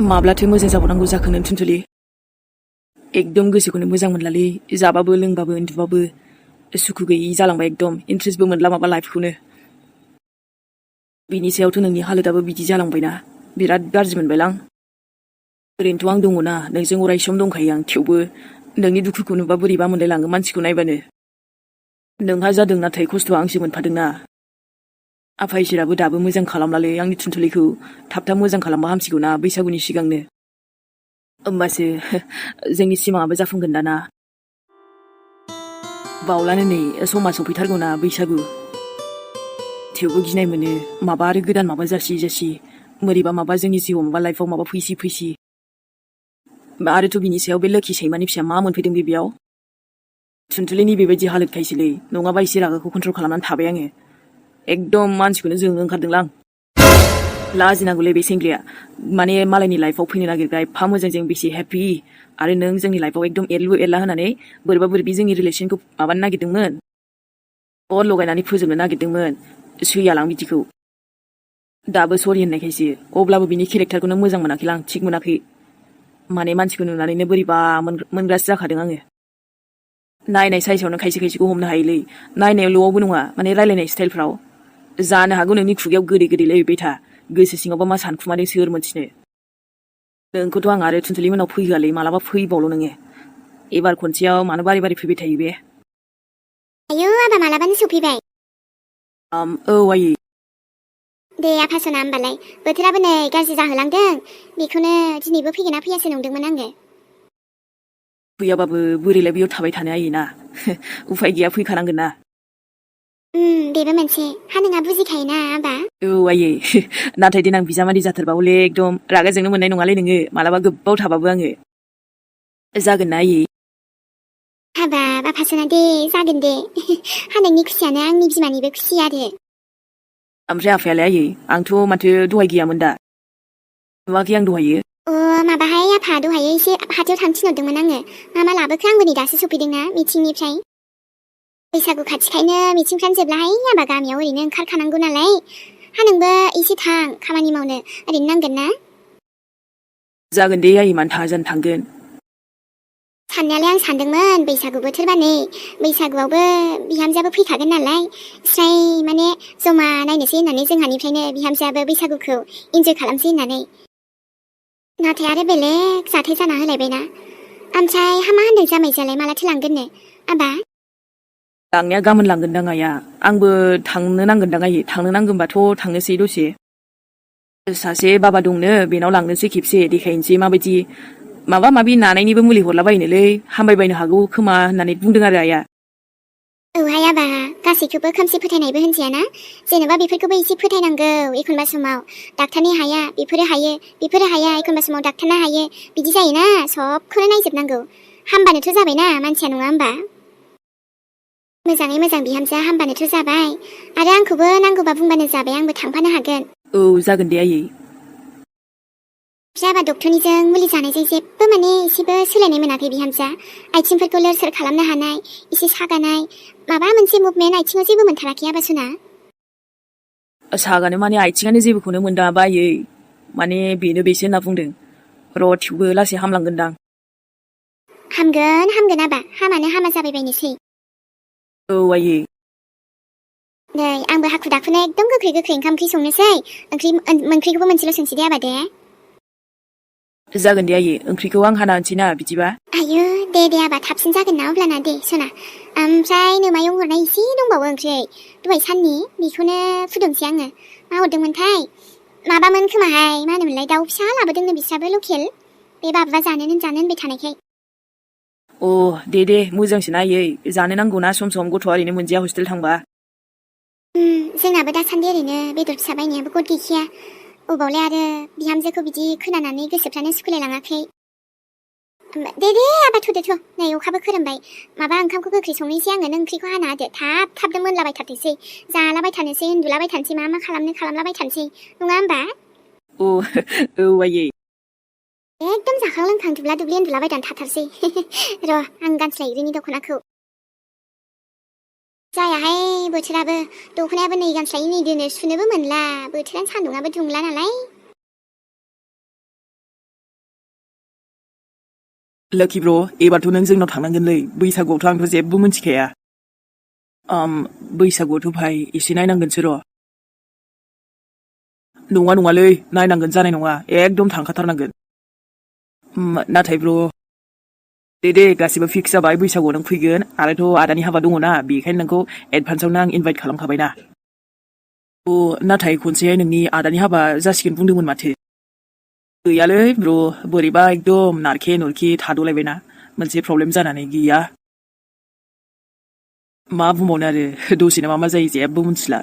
माब्लाथो मोजां जाबावनांगौ जाखो नों थुनथुलि एकदम गोसोखौनो मोजां मोनलालै जाबाबो लोंबाबो उन्दुबाबो सुखु गैयि जालांबाय एकदम इन्ट्रेस्टबो मोनला माबा लाइफखौनो बिनि सायावथ' नोंनि हालोदाबो बिदि जालांबायना बिराद गाज्रि मोनबायलां ओरैनोथ' आं दङना नोंजों अराय सम दंखायो आं थेवबो नोंनि दुखुखौ नुबा बोरैबा मोनलायलाङो मानसिखौ नायबानो नोंहा जादों नाथाय खस्थ'आ आंसो मोनफादोंना आफा इसोराबो दाबो मोजां खालामलालै आंनि थुनथुलिखौ थाब थाब मोजां खालामबा हामसिगौना बैसागुनि सिगांनो होमबासो जोंनि सिमाङाबो जाफुंगोन दाना बावलानो नै समा सफैथारगौना बैसागु थेवबो गिनाय मोनो माबा आरो गोदान माबा जासि बोरैबा माबा जोंनि जिउआव माबा लाइफआव माबा फैसि आरोथ' बिनि सायाव बे लोखि सैमानि फिसा मा मोनफैदों बेयाव थुनथुलिनि बेबायदि हालोदखायसोलै नङाबा एसे रागाखौ कन्ट्रल खालामनानै थाबाय आङो एकदम मानसिखौनो जोंनो ओंखारदोंलां लाजिनांगौलै बे सेंग्राया माने मालायनि लाइफआव फैनो नागिरग्रा एफा मोजां जों बेसे हेपि आरो नों जोंनि लाइफआव एकदम एरलु एरला होनानै बोरैबा जोंनि रिलेसनखौ माबानो नागिरदोंमोन अर लगायनानै फोजोबनो नागिरदोंमोन सैयालां बिदिखौ दाबो सरि होननायखायसो अब्लाबो बिनि केरेक्टारखौनो मोजां मोनाखैलां थिग मोनाखै माने मानसिखौ नुनानैनो बोरैबा मोनग्रासो जाखादों आङो नायनाय साइसावनो खायसेखौ हमनो हायोलै नायनायावल'आवबो नङा माने रायलायनाय स्टाइलफ्राव जानो हागौ नोंनि खुगायाव गोदै लैबाय था गोसो सिङावबा मा सानखुमादों सोर मोनथिनो नोंखौथ' आं आरो थुनथुलि मोनाव फैहोआलै मालाबा फैबावल' नोङो एबार खनसेयाव मानो बारे फैबाय थायो बे आयौ आबा मालाबानो सफैबाय औ आयै दे आफा सना होमबालाय बोथोराबो नै गाज्रि जाहोलांदों बेखौनो दिनैबो फैगोना फैयासो नंदोंमोन आङो फैयाबाबो बोरैलाय बेयाव थाबाय थानो आयोना उफाय गैया फैखानांगोन ना बेबो मोनसे हा नोंहा बुजिखायोना आबा औ आयै नाथाय देनां बिजामादै जाथारबा हले एकदम रागा जोंनो मोननाय नङालै नोङो मालाबा गोबाव थाबाबो आङो जागोन ना आयै हाबाब आफा सना दे जागोन दे हा नोंनि खुसियानो आंनि बिमानिबो खुसि आरो ओमफ्राय आफायालाय आयै आंथ' माथो दहाय गैयामोन दा नुवाखै आं दहायो माबाहाय आफा दहाय एसे हाथायाव थांनो थिनहरदोंमोन आङो मा लाबोखो आंबो नै दासो सफैदोंना मिथिंनिफ्राय बैसागु खाथिखायनो मिथिंफ्रानो जोबलाहाय आबा गामियाव ओरैनो ओंखारखानांगौ नालाय हा नोंबो एसे थां खामानि मावनो ओरैनो नांगोन ना जागोन दे आयै मानो थाङा जानो थांगोन साननायालाय आं सानदोंमोन बैसागु बोथोरबा नै बैसागुआवबो बिहामजोआबो फैखागोन नालाय स्राय माने जमा नायनोसै होननानै जोंहानिफ्रायनो बिहामजोआबो बैसागुखौ इन्जय खालामसै होननानै नाथाय आरो बेलेग जाथाय जाना होलायबायना ओमफ्राय हा मा होनदों जामायजोआलाय मालाथो लांगोननो आबा लांनाया गाबोन लांगोनदां आइया आंबो थांनो नांगोनदां आयै थांनो नांगोनबाथ' थांनोसै दसे सासे बाबा दंनो बेनाव लांनोसै खेबसे देखायनोसै माबायदि माबा माबि नानायनिबो मुलि हरलाबायनोलै हामबायबायनो हागौ खोमा होननानै बुंदों आरो आइया औहाय आबा गासैखौबो खोमसि फोथायनायबो होनजायाना जेनेबा बेफोरखौबो एसे फोथायनांगौ एखनबा समाव डाक्टारनि हाया बेफोरो हाया एखनबा समाव डाक्टारना हायो बिदि जायोना सबखौनो नायजोबनांगौ हामबानोथ' जाबायना मानसिया नङा होमबा मोजाङै मोजां बिहामजोआ हामबानोथ' जाबाय आरो आंखौबो नांगौबा बुंबानो जाबाय आंबो थांफानो हागोन औ जागोन दे आयै जाबा डक्टरनिजों मुलि जानायजों जेबो माने एसेबो सोलायनाय मोनाखै बिहामजोआ आथिंफोरखौ लोर सोर खालामनो हानाय एसे सागानाय माबा मोनसे मुभमेन्ट आथिङाव जेबो मोनथाराखै आबा सना सागानो माने आथिङानो जेबोखौनो मोनदाङाबा आयै माने बेसो होनना बुंदों र' थेवबो लासै हामलांगोनदां हामगोन आबा हामानो हामा जाबाय बायनोसै औ आयै नै आंबो हाखु दाखुनो एकदम गोख्रै ओंखाम ओंख्रि संनोसै ओंख्रिखौबो मोनसेल' सोंसै दे आबा दे जागोन दे आयै ओंख्रिखौ आं हाना होनसै ना बिदिबा आयु दे आबा थाबसिन जागोन ना अब्लाना दे सना ओमफ्राय नोमायाव हरनाय एसे दंबावो ओंख्रि दहाय साननि बेखौनो फुदुंसै आङो मा हरदोंमोनथाय माबामोन खोमाहाय मा होनोमोनलाय दाउ फिसा लाबोदोंनो बिस्राबो लकेल बे बाबुआ जानो होनबाय थानायखाय दे मोजांसो ना आयै जानो नांगौना सम गथ'आ ओरैनो मोनजाया हस्टेल थांबा जोंनाबो दासान्दि ओरैनो बेदर फिसा बायनायाबो गद गैखाया अबावलाय आरो बिहामजोखौ बिदि खोनानानै गोसोफ्रानो सुखुलाय लाङाखै दे आबा थ'दो नै अखाबो खोरोमबाय माबा ओंखामखौ गोख्रै संनोसै आङो नों ओंख्रिखौ हाना होदो थाबनो मोनलाबायथारथोंसै जालाबायथारनोसै उन्दुलाबायथारनोसै मा खालामलाबायथारनोसै नङा होमबा औ आयै एकदम जाखां लोंखां दुब्ला दुब्लि उन्दुलाबायनानै थाथारसै र' आं गानस्लायग्रोनि दख'नाखौ जायाहाय बोथोराबो दख'नायाबो नै गानस्लायै नै दोनो सुनोबो मोनला बोथोरानो सान्दुङाबो दुंला नालाय लाकि ब्र एबारथ' नों जोंनाव थांनांगोनलै बैसागुआवथ' आंथ' जेबो मिथिखाया बैसागुआवथ' भाई एसे नायनांगोनसो र' नङालै नायनांगोन जानाय नङा एकदम थांखाथारनांगोन नाथाय ब्र दे गासिबो फिक्स जाबाय बैसागुआव नों फैगोन आरोथ' आदानि हाबा दङ ना बेखायनो नोंखौ एडभान्सआवनो आं इनभाइट खालामखाबायना नाथाय खनसेहाय नोंनि आदानि हाबा जासिगोन बुंदोंमोन माथो गैयालै ब्र बोरैबा एकदम नारखे नुरखे थाद'लायबायना मोनसे प्रब्लेम जानानै गैया मा बुंबावनो आरो दसेनो मा जायो जेबो मिथिला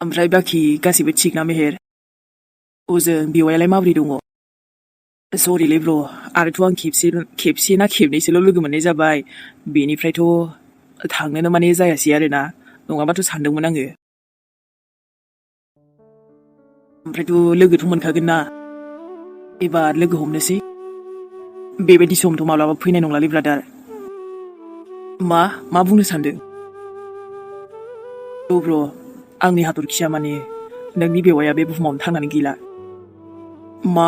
ओमफ्राय बाखि गासिबो थिग ना मेहेर ओजों बेवायालाय माबोरै दङ सरिलै ब्र आरोथ' आं खेबसे ना खेबनैसोल' लोगो मोननाय जाबाय बेनिफ्रायथ' थांनोनो माने जायासै आरोना नङाबाथ' सानदोंमोन आङो ओमफ्रायथ' लोगोथ' मोनखागोन ना एबार लोगो हमनोसै बेबायदि समथ' माब्लाबा फैनाय नंलालै ब्रादार मा बुंनो सानदों ब्र आंनि हाथरखिया माने नोंनि बेवाया बे बुहुमावनो थांनानै गैला मा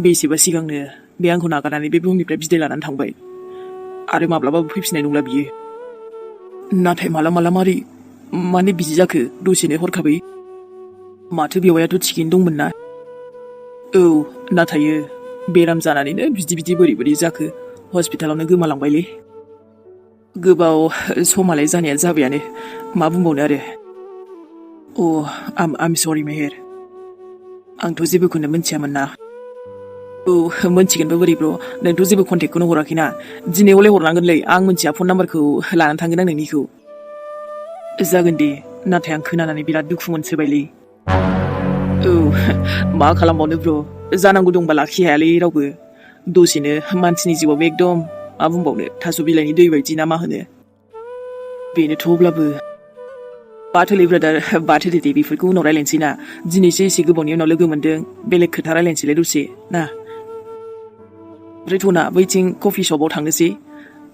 बेसेबा सिगांनो बे आंखौ नागारनानै बे बुहुमनिफ्राय बिदाय लानानै थांबाय आरो माब्लाबाबो फैफिननाय नंला बियो नाथाय माला मारै माने बिदि जाखो दसेनो हरखाबै माथो बेवायाथ' थिगैनो दंमोन ना नाथाय बेराम जानानैनो बिदि बोरै जाखो हस्पिटालावनो गोमालांबायलै गोबाव समालाय जानाया जाबायानो मा बुंबावनो आरो आम सरि मेहेर आंथ' जेबोखौनो मिथियामोन ना मोनथिगोनबो बोरै ब्र नोंथ' जेबो कन्टेक्टखौनो हराखैना दिनै हले हरनांगोनलै आं मिथिया फन नाम्बारखौ लानानै थांगोन आं नोंनिखौ जागोन दे नाथाय आं खोनानानै बिराद दुखु मोनसोबायलै मा खालामबावनो ब्र जानांगौ दंबा लाखिहायालै रावबो दसेनो मानसिनि जिउआव एकदम मा बुंबावनो थास' बिलाइनि दै बायदि ना मा होनो बेनोथ' अब्लाबो बाथोलै ब्रादार बाथो दे बेफोरखौ उनाव रायलायनोसै ना दिनैसो एसे गोबावनि उनाव लोगो मोनदों बेलेग खोथा रायलायनोसैलाय दसे ना ओमफ्रायथ'ना बैथिं कफि शपआव थांनोसै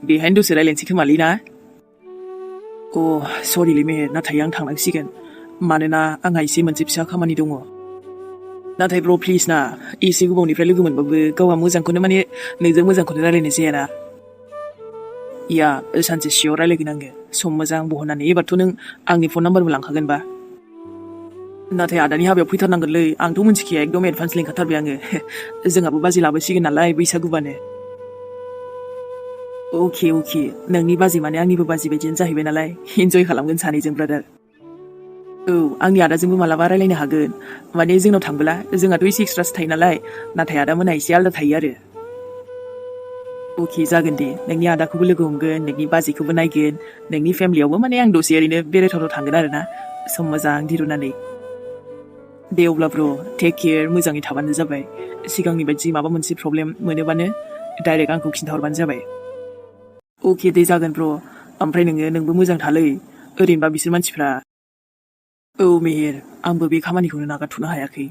बेहायनो दसे रायलायनोसै खोमालै ना सरिलै मेहेर नाथाय आं थांनांसिगोन मानोना आंहा एसे मोनसे फिसा खामानि दङ नाथाय ब्र प्लिज ना एसे गोबावनिफ्राय लोगो मोनबाबो गावहा मोजांखौनो माने नोंजों मोजांखौनो रायलायनाय जायाना सानसे सियर रायलायगोन आङो सम मोजां बहननानै एबारथ' नों आंनि फन नाम्बारबो लांखागोनबा नाथाय आदानि हाबायाव फैथारनांगोनलै आंथ' मिथिखाया एकदम एडभान्स लिंखाथारबाय आङो जोंहाबो बाजै लाबोसिगोन नालाय बैसागुबानो अके नोंनि बाजै माने आंनिबो बाजै बायदियानो जाहैबाय नालाय इन्जय खालामगोन सानैजों ब्रादार आंनि आदाजोंबो मालाबा रायलायनो हागोन माने जोंनाव थांबोला जोंहाथ' एसे एक्सट्रासो थायो नालाय नाथाय आदामोनहा एसे आलदा थायो आरो अके जागोन दे नोंनि आदाखौबो लोगो हमगोन नोंनि बाजैखौबो नायगोन नोंनि फेमिलियावबो माने आं दसे ओरैनो बेरायथाव थांगोन आरो ना सम मोजां दिरुननानै दे अब्ला ब्र टेक केयार मोजाङै थाबानो जाबाय सिगांनि बायदि माबा मोनसे प्रब्लेम मोनोबानो डाइरेक्ट आंखौ खिन्थाहरबानो जाबाय अके दे जागोन ब्र ओमफ्राय नोंबो मोजां थालै ओरैनोबा बिसोर मानसिफ्रा मेहेर आंबो बे खामानिखौनो नागारथ'नो हायाखै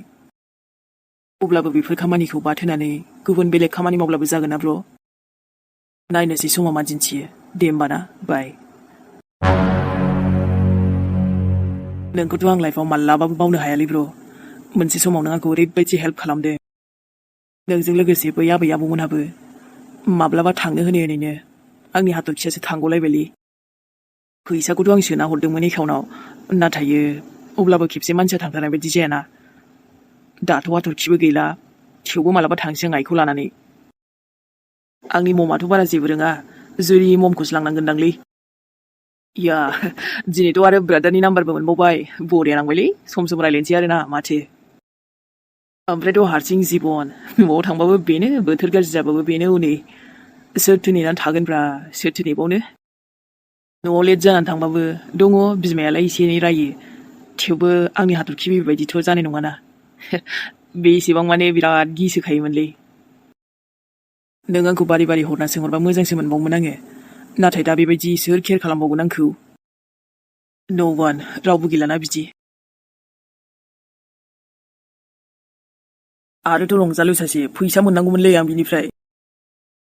अब्लाबो बेफोर खामानिखौ बाद होनानै गुबुन बेलेग खामानि मावब्लाबो जागोन ना ब्र नायनोसै समाव मा दिन्थियो दे होमबा ना बाय नोंखौथ' आं लाइफआव मालाबाबो बावनो हायालै ब्र मोनसे समाव नों आंखौ ओरैबायदि हेल्प खालामदों नोंजों लोगोसे बै आबै आबौमोनहाबो माब्लाबा थांनो होनैनो आंनि हाथरखियासो थांग'लायबायलै फैसाखौथ' आं सोना हरदोंमोन एकाउन्टाव नाथाय अब्लाबो खेबसे मानसिया थांथारनाय बायदि जायाना दाथ' हाथरखिबो गैला थेवबो मालाबा थांसै आं आइखौ लानानै आंनि ममाथ' बारा जेबो रोङा जुरि ममखौसो लांनांगोनदांलै दिनैथ' आरो ब्रादारनि नाम्बारबो मोनबावबाय बरिया नांबायलै सम रायलायनोसै आरो ना माथो ओमफ्रायथ' हारसिं जिबन न'आव थांबाबो बेनो बोथोर गाज्रि जाबाबो बेनो हनै सोरथो नेनानै थागोनब्रा सोरथो नेबावनो न'आव लेट जानानै थांबाबो दङ बिमायालाय एसे एनै रायो थेवबो आंनि हाथरखि बेबायदिथ' जानाय नङाना बेसेबां माने बिराद गिसोखायोमोनलै नों आंखौ बारि हरना सोंहरबा मोजांसो मोनबावोमोन आङो नाथाय दा बेबायदि सोर केयार खालामबावगोन आंखौ नो वान रावबो गैलाना बिदि आरोथ' रंजालु सासे फैसा मोननांगौमोनलै आं बिनिफ्राय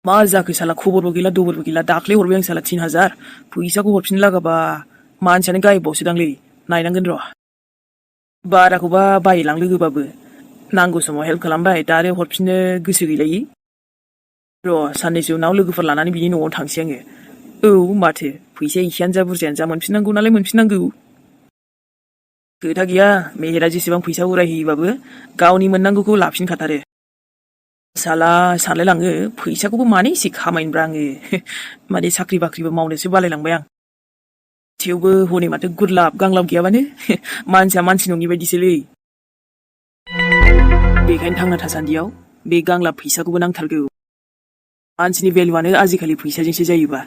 मा जाखो साला खबरबो गैला दबरबो गैला दाख्लै हरबाय आं साला 3000 फैसाखौ हरफिननो लागाबा मानसियानो गायबावसोदांलै नायनांगोन र' बाराखौबा बायलां लोगोबाबो नांगौ समाव हेल्प खालामबाय दा आरो हरफिननो गोसो गैलायै र' साननैसो उनाव लोगोफोर लानानै बिनि न'आव थांसै आङो औ माथो फैसाया एसेयानो जा बुरजायानो जा मोनफिननांगौ नालाय मोनफिननांगौ खोथा गैया मेहेरा जेसेबां फैसा उरायहोयोबाबो गावनि मोननांगौखौ लाफिनखाथारो साला सानलायलाङो फैसाखौबो माने एसे खामायनोब्रा आङो माने साख्रि बाख्रिबो मावनोसो बालायलांबाय आं थेवबो हनै माथो गुरलाब गांलाब गैयाबानो मानसिया मानसि नङि बायदिसोलै बेखायनो थांना थासान्दियाव बे गांलाब फैसाखौबो नांथारगौ मानसिनि भेलुआनो आजिखालि फैसाजोंसो जायोबा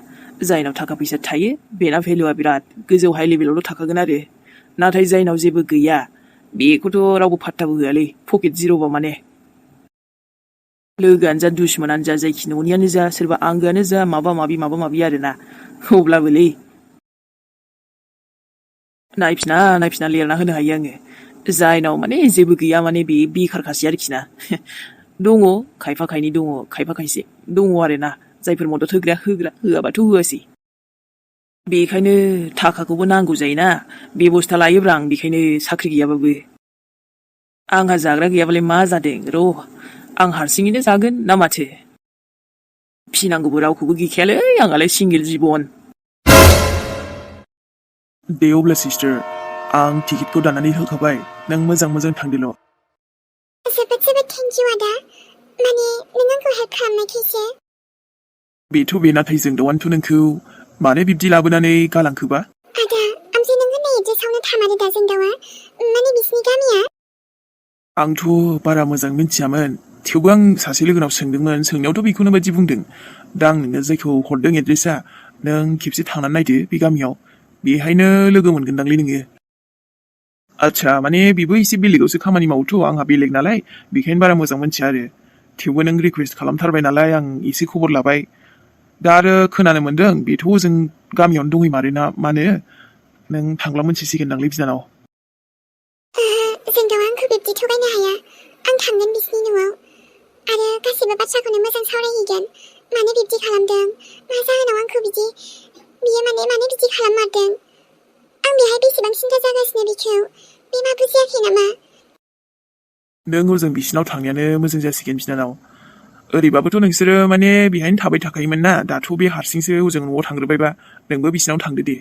जायनाव थाखा फैसा थायो बेना भेलुआ बिराद गोजौ हाइ लेभेलावल' थाखागोन आरो नाथाय जायनाव जेबो गैया बेखौथ' रावबो पात्ताबो होआलै पकेट जिर'बा माने लोगोआनो जा दुश्मनानो जा जायखि न'नियानो जा सोरबा आंगोआनो जा माबा माबि आरोना अब्लाबोलै नायफिना लिरना होनो हायो आङो जायनाव माने जेबो गैया माने बे बेखारखासै आरोखि ना दङ खायफा खायनै दङ खायफा खायसे दङ आरोना जायफोर मदद होग्राया होग्रा होआबाथ' होआसै बेखायनो थाखाखौबो नांगौ जायोना बेबस्था लायोब्रा आं बेखायनो साख्रि गैयाबाबो आंहा जाग्रा गैयाबालाय मा जादों र' आं हारसिङैनो जागोन ना माथो फिनांगौबो रावखौबो गैखायालै आंहालाय सिंगेल जिबन दे अब्ला सिस्टार आं टिकेटखौ दाननानै होखाबाय नों मोजां थांदोल' जोबोद थेंक इउ आदा माने नों आंखौ हेल्प खालामनायखायसो बेथ' बे नाथाय जोंदावानोथ' नोंखौ मानो बिब्दि लाबोनानै गालांखोबा आदा ओमफ्राय नों होननाय एड्रेसावनो थामारो दा जोंदावा माने बिसिनि गामिया आंथ' बारा मोजां मिन्थियामोन थेवबो आं सासे लोगोनाव सोंदोंमोन सोंनायावथ' बेखौनो बायदि बुंदों दा आं नोंनो जायखौ हरदों एड्रेसा नों खेबसे थांनानै नायदो बे गामियाव बेहायनो लोगो मोनगोनदांलै नोङो आच्छा माने बेबो एसे बेलेगावसो खामानि मावोथ' आंहा बेलेग नालाय बेखायनो बारा मोजां मोनथिया आरो थेवबो नों रिकुवेस्ट खालामथारबाय नालाय आं एसे खबर लाबाय दा आरो खोनानो मोनदों बेथ' जों गामियावनो दंहैमारोना मानो नों थांब्ला मोनथिसिगोनदांलै बिनानाव जोंदावा आंखौ बिब्दि थगायनो हाया आं थांगोन बिसिनि न'आव आरो गासिबो बाथ्राखौनो मोजां सावरायहैगोन मानो बिब्दि खालामदों मा जाहोनाव आंखौ बियो माने बिदि खालाममारदों आं बेहाय बेसेबां सिन्था जागासिनो बिखौ बे मा बुजियाखै नामा नों हजों बिसिनाव थांनायानो मोजां जासिगोन बिनानाव ओरैबाबोथ' नोंसोरो माने बेहायनो थाबाय थाखायोमोन ना दाथ' बे हारसिंसो हजों न'आव थांग्रोबायबा नोंबो बिसिनाव थांदो दे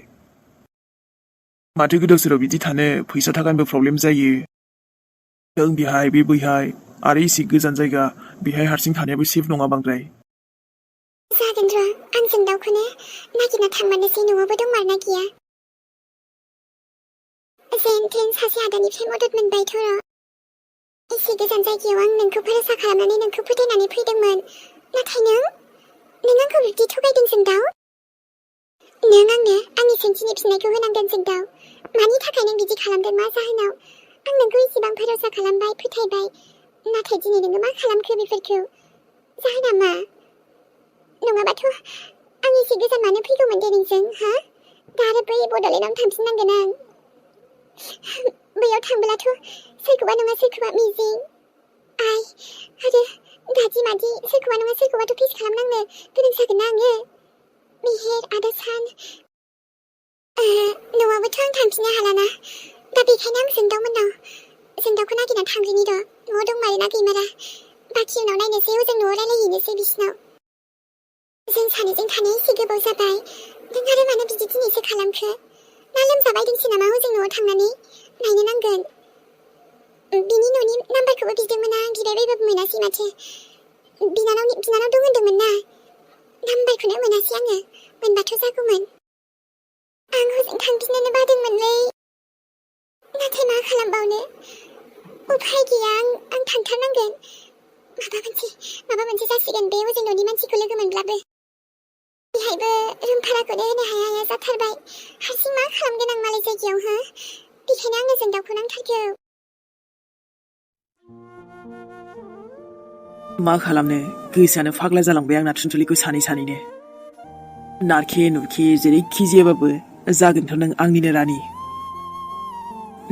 माथो गोदाव सोराव बिदि थानो फैसा थाखानिबो प्रब्लेम जायो नों बेहाय बे बैहाय आरो एसे गोजान जायगा बेहाय हारसिं थानायाबो सेफ नङा बांद्राय जागोन र' आं जोंदावखौनो नागिरना थांमारनोसै न'आवबो दंमारना गैया जेन थेन सासे आदानिफ्राय मदद मोनबायथ' र' एसे गोजान जायगायाव आं नोंखौ भरोसा खालामनानै नोंखौ फोथायनानै फैदोंमोन नाथाय नों आंखौ बिब्दि थगायदों जोंदाव नों आंनो आंनि सोंथिनि फिननायखौ होनांगोन जोंदाव मानि थाखाय नों बिदि खालामदों मा जाहोनाव आं नोंखौ इसेबां भरोसा खालामबाय फोथायबाय नाथाय दिनै नोङो मा खालामखो बेफोरखौ जाहोना मा नङाबाथ' आं एसे गोजान मानो फैगौमोन दे नोंजों हा दा आरो बै बड'लेण्डआवनो थांफिननांगोन आं बैयाव थांब्लाथ' सोरखौबा नङा सोरखौबा मिजिं आइ आरो दादि मादि सोरखौबा नङा सोरखौबाथ' फेस खालामनांनो गोनां जागोन ना आङो मेहेर आदा सान न'आवबोथ' आं थांफिननो हालाना दा बेखायनो आं जोंदावखौ नागिरना थांग्रोनि र' न'आव दंमारोना गैमारा बाखि उनाव नायनोसै हजों न'आव रायलायहैनोसै बिसिनाव जों सानैजों थानाया एसे गोबाव जाबाय नों आरो मानो बिदि दिनैसो खालामखो ना लोमजाबायदोंसो नामा हजों न'आव थांनानै नायनो नांगोन बिनि न'नि नाम्बारखौबो बिदोंमोन आं बिबायबायबाबो मोनासै माथो बिनानाव दं होनदोंमोन ना नाम्बारखौनो मोनासै आङो मोनबाथ' जागौमोन आं हजों थांफिननोनो बादोंमोनलै नाथाय मा खालामबावनो उफाय गैया आं थांथारनांगोन माबा मोनसे जासिगोन बे हजों न'नि मानसिखौ लोगो मोनब्लाबो बेहायबो रुम भाराखौनो होनो हाया जाथारबाय हारसिं मा खालामगोन आं मालाय जायगायाव हो बेखायनो आङो जोंदावखौ नांथारगौ मा खालामनो गोसोआनो फाग्ला जालांबाय आंना थुनथुलिखौ सानैनो नारखे नुरखे जेरैखि जायाबाबो जागोनथ' नों आंनिनो रानि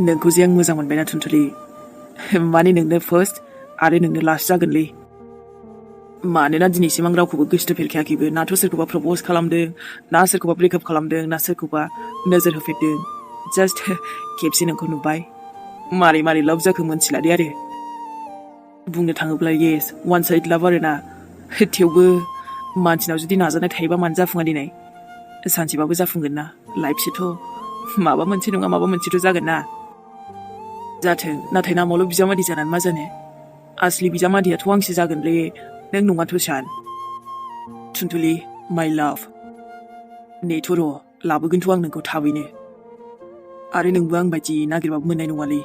नोंखौ जे आं मोजां मोनबायना थुनथुलि माने नोंनो फार्स्ट आरो नोंनो लास्ट जागोनलै मानोना दिनैसिम आं रावखौबो गोसो फेरखायाखैबो नाथ' सोरखौबा प्रप'ज खालामदों ना सोरखौबा ब्रेकआप खालामदों ना सोरखौबा नोजोर होफेरदों जास्ट खेबसे नोंखौ नुबाय मारै लाभ जाखो मोनथिला दे आरो बुंनो थाङोब्ला येस वान साइड लाभ आरोना थेवबो मानसिनाव जुदि नाजानाय थायोबा मानो जाफुङा दिनै सानसेबाबो जाफुंगोन ना लाइफसोथ' माबा मोनसे नङा माबा मोनसेथ' जागोन ना जाथों नाथाय नामावल' बिजामादै जानानै मा जानो आसलि बिजामादैयाथ' आंसो जागोनलै नों नङाथ' सान थुनथुलि माइ लाभ नेथ' र' लाबोगोनथ' आं नोंखौ थाबैनो आरो नोंबो आं बायदि नागिरबाबो मोननाय नङालै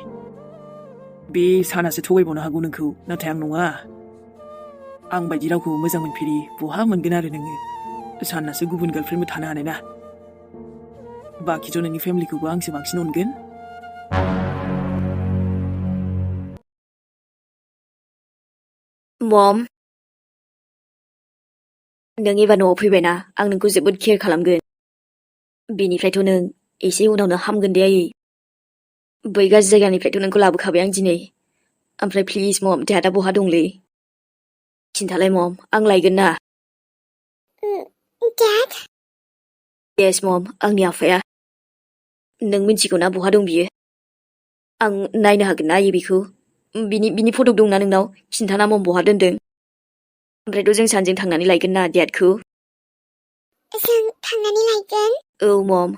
बे सानासो थगायबावनो हागौ नोंखौ नाथाय आं नङा आं बायदि रावखौ मोजां मोनफेरि बहा मोनगोन आरो नोङो सानासो गुबुन गार्लफ्रेन्डबो थानो हानाय ना बाखिथ' नोंनि फेमिलिखौबो आंसो बांसिन अनगोन मम नों एबार न'आव फैबायना आं नोंखौ जोबोद केयार खालामगोन बेनिफ्रायथ' नों एसे उनावनो हामगोन दे आयै बै गाज्रि जायगानिफ्रायथ' नोंखौ लाबोखाबाय आं दिनै ओमफ्राय प्लिज मम देहादा बहा दंलै खिन्थालाय मम आं लायगोन ना Dad? येस मम आंनि आफाया नों मिन्थिगौ ना बहा दं बियो आं नायनो हागोन ना आयै बेखौ बिनि फट' दंना नोंनाव खिन्थाना मम बहा दोनदों ओमफ्रायथ' जों सानजों थांनानै लायगोन ना देडखौ जों थांनानै लायगोन? औ मम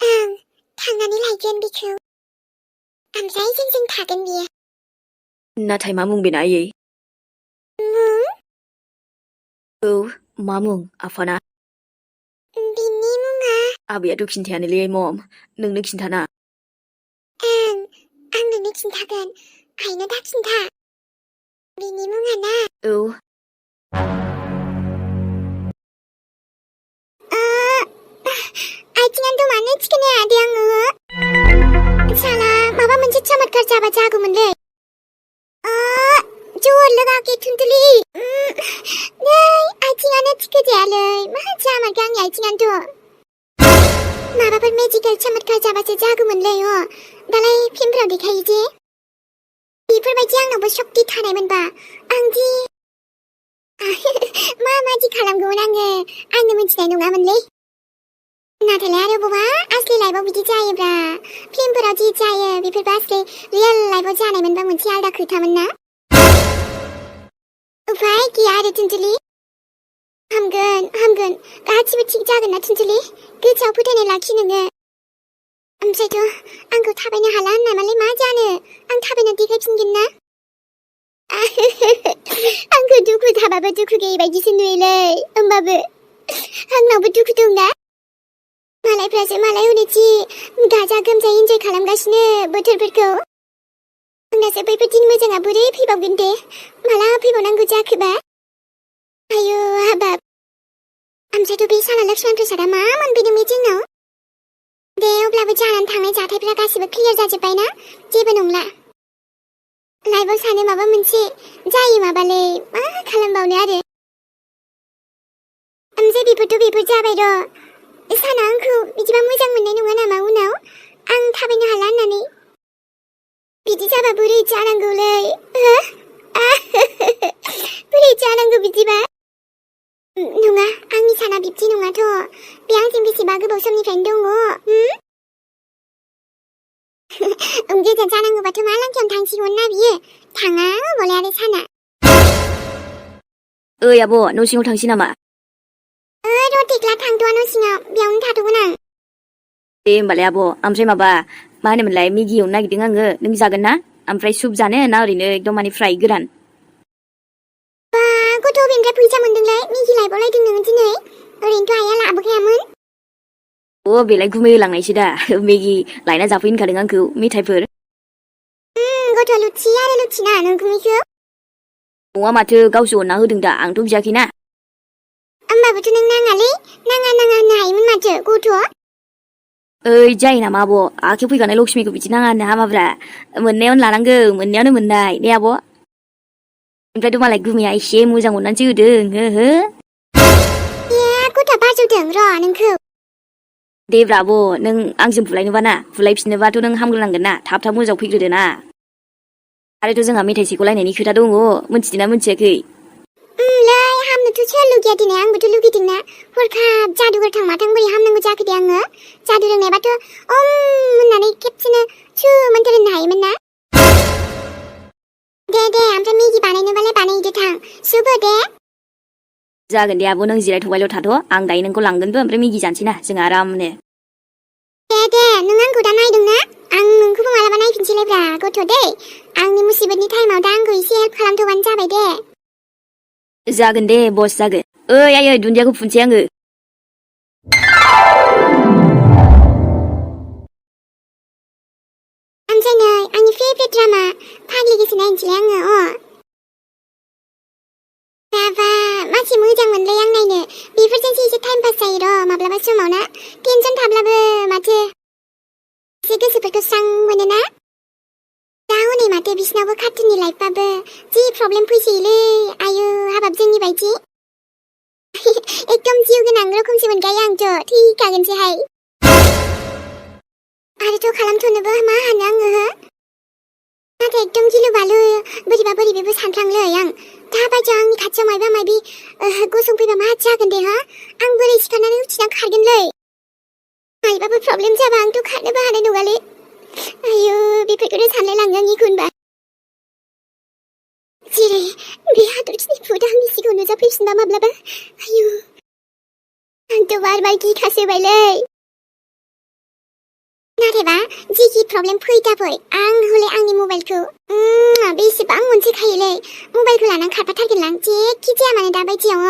ओं थांनानै लायगोन बिखौ ओमफ्राय जोंजों थागोन बियो नाथाय मा मुं बेना आयै मुं? औ मा मुं आफाना बिनि मुङा आबैयाथ' खिन्थायानोलै मम नोंनो खिन्थाना आं नोंनो खिन्थागोन आइनो दा खिन्था बिनि मुङा ना औ आथिङानोथ' मानो थिखोनो हायादे आङो साला माबा मोनसे चमत्कार जाबा जागौमोनलै जर लगाके थुनथुलि नै आथिङानो थिखोजायालै मा जामारखो आंनि आथिङानोथ' माबाफोर मेजिकेल चमत्कार जाबासो जागौमोनलै दालाय फिल्मफोराव देखायो जे बेफोरबायदि आंनावबो शक्ति थानायमोनबा आंदि मादि खालामगौमोन आंनो मिथिनाय नङामोनलै नाथायलाय आरो बबा आसलि लाइफआव बिदि जायोब्रा फिल्मफोराव जि जायो बेफोरबो आसलि रियेल लाइफआव जानायमोनबा मोनसे आलदा खोथामोन ना उफाय गैया आरो थुनथुलि हामगोन गासिबो थिग जागोन ना थुनथुलि गोसोआव फोथायनाय लाखि नोङो ओमफ्रायथ' आंखौ थाबायनो हाला होननायमालाय मा जानो आं थाबायना देखायफिनगोन ना आंखौ दुखु थाबाबो दुखु गैयै बायदिसो नुयोलै होमबाबो आंनावबो दुखु दं ना मालायफ्रासो मालाय हनै जि गाजा गोमजायै इन्जय खालामगासिनो बोथोरफोरखौ आंनासो बैफोर दिन मोजाङा बोरै फैबावगोन दे माला फैबावनांगौ जाखोबा आयौ हाबाब ओमफ्रायथ' बे साला लक्ष्मण प्रसादा मा मोनबोदों बे जोंनाव दे अब्लाबो जानानै थांनाय जाथायफ्रा गासिबो क्लियार जाजोब्बाय ना जेबो नंला लाइफआव सानो माबा मोनसे जायो माबालै मा खालामबावनो आरो ओमफ्राय बेफोर जाबाय र' साना आंखौ बिदिबा मोजां मोननाय नङा नामा उनाव आं थाबायनो हाला होननानै बिदि जाबा बोरै जानांगौलै बोरै जानांगौ बिदिबा नङा आंनि साना बिब्दि नङाथ' बे आंजों बेसेबा गोबाव समनिफ्रायनो दङ गोजान जानांगौबाथ' मा लांखायावनो थांसिगौमोन ना बियो थाङा बले आरो साना ओइ आब' न' सिङाव थांसै नामा र'टेक्ला थांथ'आ न' सिङाव बेयावनो थाथ'गोन आं दे होमबालाय आब' ओमफ्राय माबा मा होनोमोनलाय मेगि एवनो नागिरदों आङो नों जागोन ना ओमफ्राय सुप जानो ना ओरैनो एकदम माने फ्राय गोरान बा गथ' अबेनिफ्राय फैसा मोनदोंलै मेगि लायबावलायदों नोङो दिनै ओरैनोथ' आइया लाबोखायामोन बेलाय गुमै होलांनायसो दा मेगि लायना जाफै होनखादों आंखौ मेथाइफोर गथ' लुथि आरो लुथिना नों गुमैखौ नङा माथो गावसो अनना होदों दा आंथ' बियाखैना होमबाबोथ' नों नाङालै नाङा होननो हायोमोन माथो गथ' ओइ जायो नामा आब' आखाइयाव फैखानाय लक्ष्मिखौ बिदि नाङा होननो हामाब्रा मोननायावनो लानांगौ मोननायावनो मोननाय ने आब' ओमफ्रायथ' मालाय गुमैया एसे मोजां अननानैसो होदों हो गथ'आ बाजौदों र' नोंखौ दे ब्रा आब' नों आंजों बुलायनोबा ना बुलायफिननोबाथ' नों हामग्रोनांगोन ना थाब मोजाङाव फैग्रोदो ना आरोथ' जोंहा मेथाइ सेख'लायनायनि खोथा दङ मिन्थिदोंना मिन्थियाखै लै हामनोथ' सोर लुगैया दिनै आंबोथ' लुगैदोंना हरखाब जादु गोथां माथां बोरै हामनांगौ जाखो दे आङो जादु रोंनायबाथ' होननानै खेबसेनो मोन्थोर होननो हायोमोन ना दे ओमफ्राय मेगि सुबो दे जागोन दे आब' नों जिरायथ'बायल' थाथ' आं दायो नोंखौ लांगोनबो ओमफ्राय मेगि जानोसै ना जों आरामनो दे नों आंखौ दा नायदोंना आं नोंखौबो मालाबा नायफिनसैलायब्रा गथ' दै आंनि मुसिबतनि टाइमाव दा आंखौ एसे हेल्प खालामथ'बानो जाबाय दे जागोन दे बस जागोन ओइ आयै दुन्दियाखौ फुनसै आङो ओमफ्राय नै आंनि फेभरेट ड्रामा फाग्लि गोसो नायनोसैलाय आङो बाबा मानसि मोजां मोनलै आं नायनो बेफोरजोंसो एसे टाइम पास जायो र' माब्लाबा समाव ना टेनसन थाब्लाबो माथो एसे गोसोफोरखौ स्रां मोनोना दा हनै माथो बिसिनावबो कार्टुननि लाइफबाबो जि प्रब्लेम फैसैलै आयु हाबाब जोंनि बायदि एकदम जिउ गोनां रोखोमसो मोनखायो आंथ' थैखागोनसोहाय आरोथ' खालामथ'नोबो मा हानो आङो हो नाथाय एकदम गिलु बालु बोरैबा बोरैबाबो सानफ्लांलै आं दा बायदियाव आंनि खाथियाव मायबा मायबि गसंफैबा मा जागोन दे हा आं बोरै सिखारनानै उथिनानै खारगोनलै मायबाबो प्रब्लेम जाबा आंथ' खारनोबो हानाय नङालै आयु बेफोरखौनो सानलायलाङो आं एखनबा जेरै बे हाथरखिनि भुतआ आंनि सिगाङाव नुजाफैफिनबा माब्लाबा आयु आंथ' बार गिखासोबायलै नाथायबा जिखि प्रब्लेम फै दा फै आं हले आंनि मबाइलखौ बेसेबां अनसोखायोलै मबाइलखौ लानानै खारफाथारगोनलां जेखि जाया मानो दा बायदियाव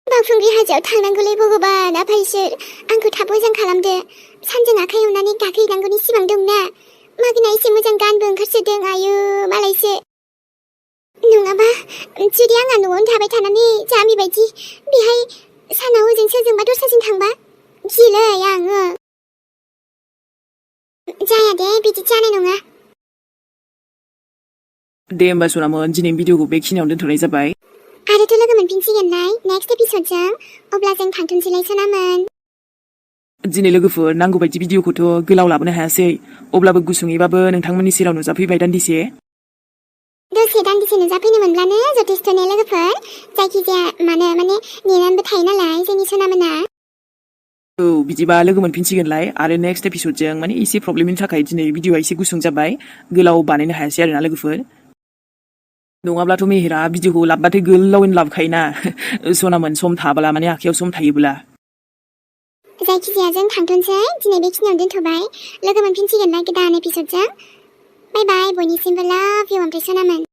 बावखुंग्रि हाजोआव थांनांगौलै भगबान आफा इसोर आंखौ थाब मोजां खालामदो सानजों आखाइ हमनानै गाखोहैनांगौनि सिमां दंना मागोना एसे मोजां गानबो ओंखारसोदों आयु मालायसो नङाबा जुदि आंहा न'आवनो थाबाय थानानै जामि बायदि बेहाय सानाव ओजों सोरजोंबा दस्राजों थांबा गिलै आङो जाया दे बिदि जानाय नङा दे होमबा सनामोन दिनै भिडिअखौ बेखिनियावनो दोनथ'नाय जाबाय आरोथ' लोगो मोनफिनसिगोनलाय नेक्स्ट एपिसडजों अब्ला जों थांथ'नोसैलाय सनामोन दिनै लोगोफोर नांगौ बायदि भिडिअखौथ' गोलाव लाबोनो हायासै अब्लाबो गुसुङैबाबो नोंथांमोननि सेराव नुजाफैबाय दान्दिसे दसे दान्दिसे नुजाफैनो मोनब्लानो जथेस्थ' ने लोगोफोर जायखिजाया मानो माने नेनानैबो थायो नालाय जोंनि सनामोना औ बिदिबा लोगो मोनफिनसिगोनलाय आरो नेक्स्ट एपिसडजों माने एसे प्रब्लेमनि थाखाय दिनै भिडिअआ एसे गुसुं जाबाय गोलाव बानायनो हायासै आरोना लोगोफोर नङाब्लाथ' मेहेरा भिडिअखौ लाबबाथाय गोलावैनो लाबोखायोना सनामोन सम थाब्ला माने आखायाव सम थायोब्ला जायखिजाया जों थांथ'नोसै दिनै बेखिनियावनो दोनथ'बाय लोगो मोनफिनसिगोनलाय गोदान एपिसडजों बाय बाय बयनिसिमबो लाभ इउ ओमफ्राय सनामोन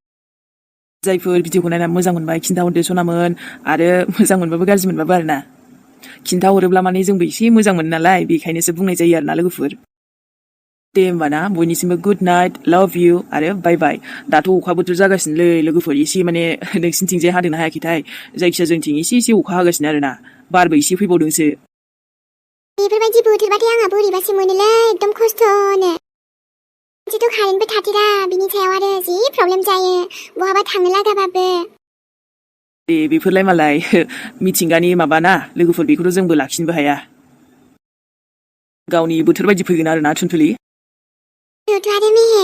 जायफोर भिडिअखौ नायनानै मोजां मोनबाय खिन्थाहरदो सनामोन आरो मोजां मोनबाबो गाज्रि मोनबाबो आरोना खिन्थाहरोब्ला माने जोंबो एसे मोजां मोनो नालाय बेखायनोसो बुंनाय जायो आरोना लोगोफोर दे होमबा ना बयनिसिमबो गुड नाइट लाभ इउ आरो बाय बाय दाथ' अखा बोथोर जागासिनोलै लोगोफोर एसे माने नोंसिनिथिंजाय हादोंना हायाखैथाय जायखिजाया जोंथिं एसे अखा हागासिनो आरोना बारबो एसे फैबावदोंसो बेफोरबायदि बोथोरबाथाय आंहा बोरैबासो मोनोलै एकदम खस्थ'नो मोनसेथ' कारेन्टबो थाथेरा बिनि सायाव आरो जि प्रब्लेम जायो बहाबा थांनो लागाबाबो दे बेफोरलाय मालाय मिथिंगानि माबाना लोगोफोर बेखौथ' जोंबो लाखिनोबो हाया गावनि बोथोर बायदि फैगोन आरोना थुनथुलि आरो मेहे